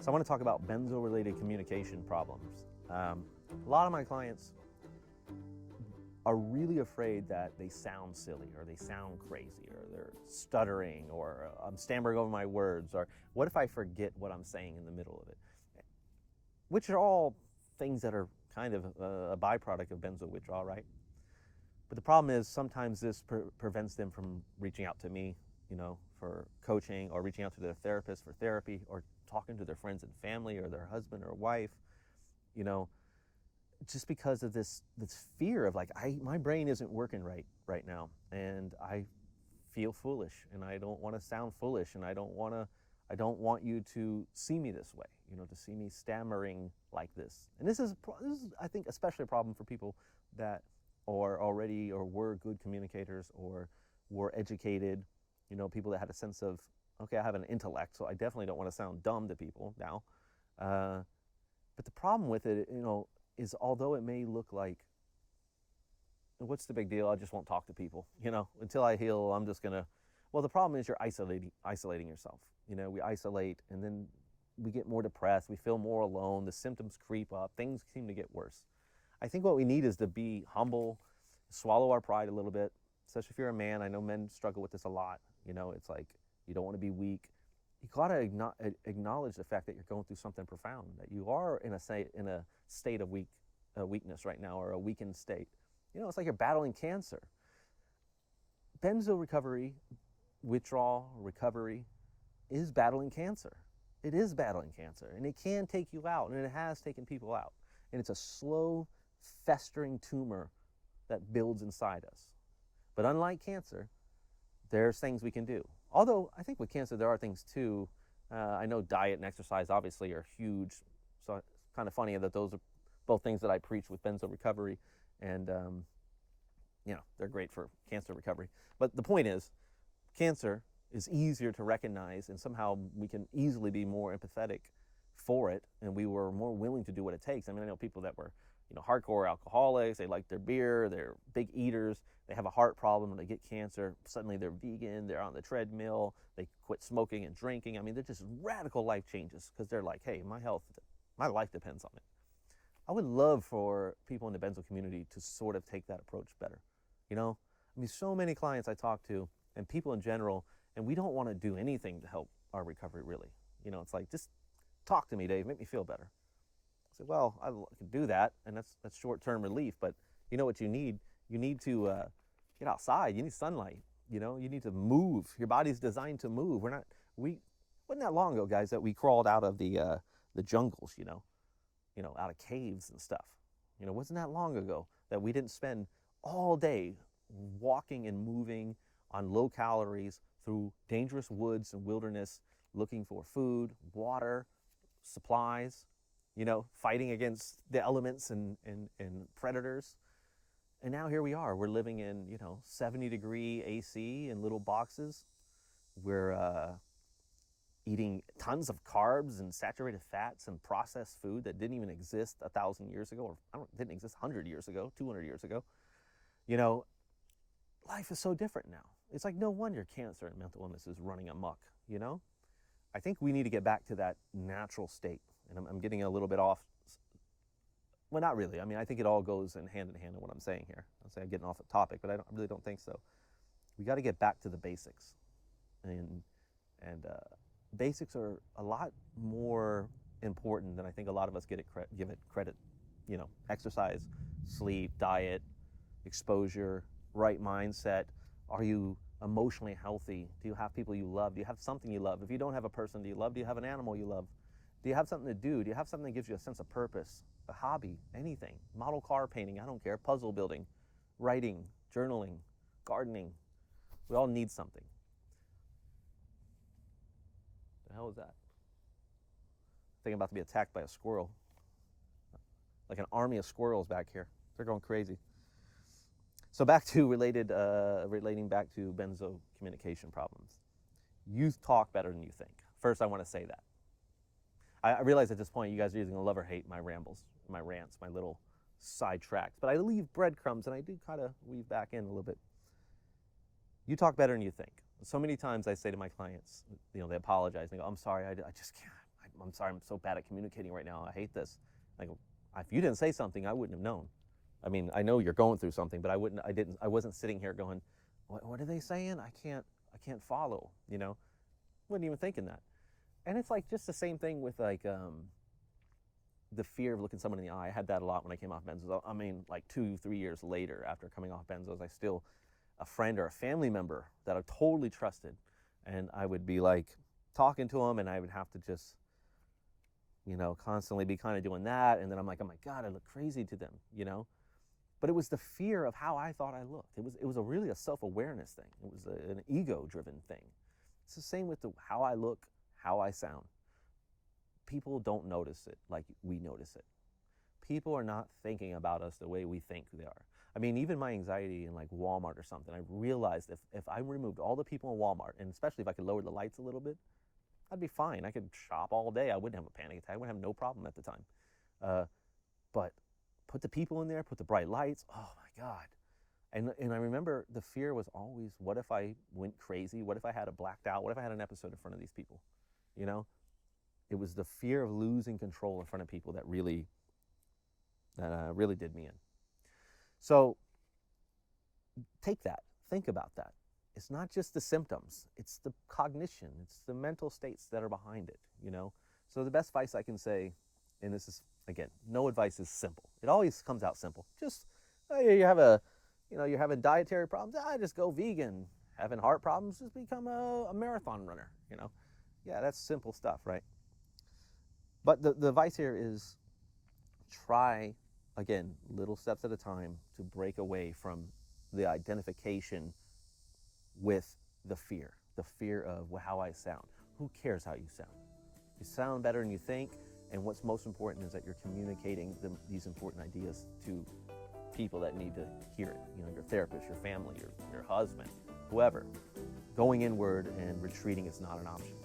So I want to talk about benzo-related communication problems. A lot of my clients are really afraid that they sound silly or they sound crazy or they're stuttering or I'm stammering over my words or what if I forget what I'm saying in the middle of it? Which are all things that are kind of a byproduct of benzo withdrawal, right? But the problem is sometimes this prevents them from reaching out to me, for coaching, or reaching out to their therapist for therapy, or talking to their friends and family or their husband or wife, just because of this fear of like, my brain isn't working right now, and I feel foolish, and I don't want to sound foolish, and I don't want you to see me this way, to see me stammering like this. And this is I think especially a problem for people that are already or were good communicators or were educated, people that had a sense of, okay, I have an intellect, so I definitely don't want to sound dumb to people now. But the problem with it, is although it may look like, what's the big deal? I just won't talk to people, until I heal, I'm just gonna, well, the problem is you're isolating yourself. We isolate and then we get more depressed, we feel more alone, the symptoms creep up, things seem to get worse. I think what we need is to be humble, swallow our pride a little bit, especially if you're a man. I know men struggle with this a lot. It's like you don't want to be weak. You got to acknowledge the fact that you're going through something profound, that you are in a state of weakness right now, or a weakened state. It's like you're battling cancer. Benzo recovery, withdrawal, recovery is battling cancer. It is battling cancer, and it can take you out, and it has taken people out. And it's a slow, festering tumor that builds inside us. But unlike cancer, there's things we can do. Although I think with cancer there are things too. I know diet and exercise obviously are huge, so it's kind of funny that those are both things that I preach with benzo recovery, and they're great for cancer recovery. But the point is, cancer is easier to recognize, and somehow we can easily be more empathetic for it, and we were more willing to do what it takes. I mean, I know people that were hardcore alcoholics, they like their beer, they're big eaters, they have a heart problem and they get cancer, suddenly they're vegan, they're on the treadmill, they quit smoking and drinking. I mean, they're just radical life changes because they're like, hey, my life depends on it. I would love for people in the benzo community to sort of take that approach better. I mean, so many clients I talk to and people in general, and we don't want to do anything to help our recovery really. It's like, just talk to me, Dave, make me feel better. I said, well, I can do that, and that's short-term relief, but you know what you need? You need to get outside. You need sunlight. You need to move. Your body's designed to move. Wasn't that long ago, guys, that we crawled out of the jungles, out of caves and stuff. Wasn't that long ago that we didn't spend all day walking and moving on low calories through dangerous woods and wilderness, looking for food, water, supplies, fighting against the elements and predators. And now here we are. We're living in, 70-degree AC in little boxes. We're eating tons of carbs and saturated fats and processed food that didn't even exist 1,000 years ago, or didn't exist 100 years ago, 200 years ago. Life is so different now. It's like no wonder cancer and mental illness is running amok, I think we need to get back to that natural state. And I'm getting a little bit off. Well, not really. I mean, I think it all goes in hand in what I'm saying here. I'll say I'm getting off the topic, but I really don't think so. We got to get back to the basics. And basics are a lot more important than I think a lot of us give it credit. Exercise, sleep, diet, exposure, right mindset. Are you emotionally healthy? Do you have people you love? Do you have something you love? If you don't have a person do you love, do you have an animal you love? Do you have something to do? Do you have something that gives you a sense of purpose? A hobby, anything, model car painting, I don't care, puzzle building, writing, journaling, gardening. We all need something. The hell is that? I think I'm about to be attacked by a squirrel. Like an army of squirrels back here. They're going crazy. So back to relating back to benzo communication problems. You talk better than you think. First, I want to say that. I realize at this point you guys are either going to love or hate my rambles, my rants, my little sidetracks, but I leave breadcrumbs and I do kind of weave back in a little bit. You talk better than you think. So many times I say to my clients, they apologize and they go, I'm sorry, I just can't. I'm sorry, I'm so bad at communicating right now. I hate this. I go, if you didn't say something, I wouldn't have known. I mean, I know you're going through something, but I wasn't sitting here going, what are they saying? I can't follow, you know? Wasn't even thinking that. And it's like just the same thing with like the fear of looking someone in the eye. I had that a lot when I came off benzos. I mean, like 2-3 years later after coming off benzos, I still, a friend or a family member that I totally trusted, and I would be like talking to them, and I would have to just, you know, constantly be kind of doing that. And then I'm like, oh my God, I look crazy to them, you know? But it was the fear of how I thought I looked. It was really a self-awareness thing. It was an ego-driven thing. It's the same with how I look, how I sound. People don't notice it like we notice it. People are not thinking about us the way we think they are. I mean, even my anxiety in like Walmart or something, I realized if I removed all the people in Walmart, and especially if I could lower the lights a little bit, I'd be fine. I could shop all day. I wouldn't have a panic attack. I would have no problem at the time. But put the people in there, put the bright lights. Oh my God. And I remember the fear was always, what if I went crazy? What if I had a blacked out? What if I had an episode in front of these people? You know, it was the fear of losing control in front of people that really did me in. So take that, think about that. It's not just the symptoms, it's the cognition, it's the mental states that are behind it, you know? So the best advice I can say, and this is, again, no advice is simple. It always comes out simple. Just, you're having dietary problems, just go vegan. Having heart problems, just become a marathon runner, you know? Yeah, that's simple stuff, right? But the advice here is try, again, little steps at a time to break away from the identification with the fear of how I sound. Who cares how you sound? You sound better than you think, and what's most important is that you're communicating these important ideas to people that need to hear it. You know, your therapist, your family, your husband, whoever. Going inward and retreating is not an option.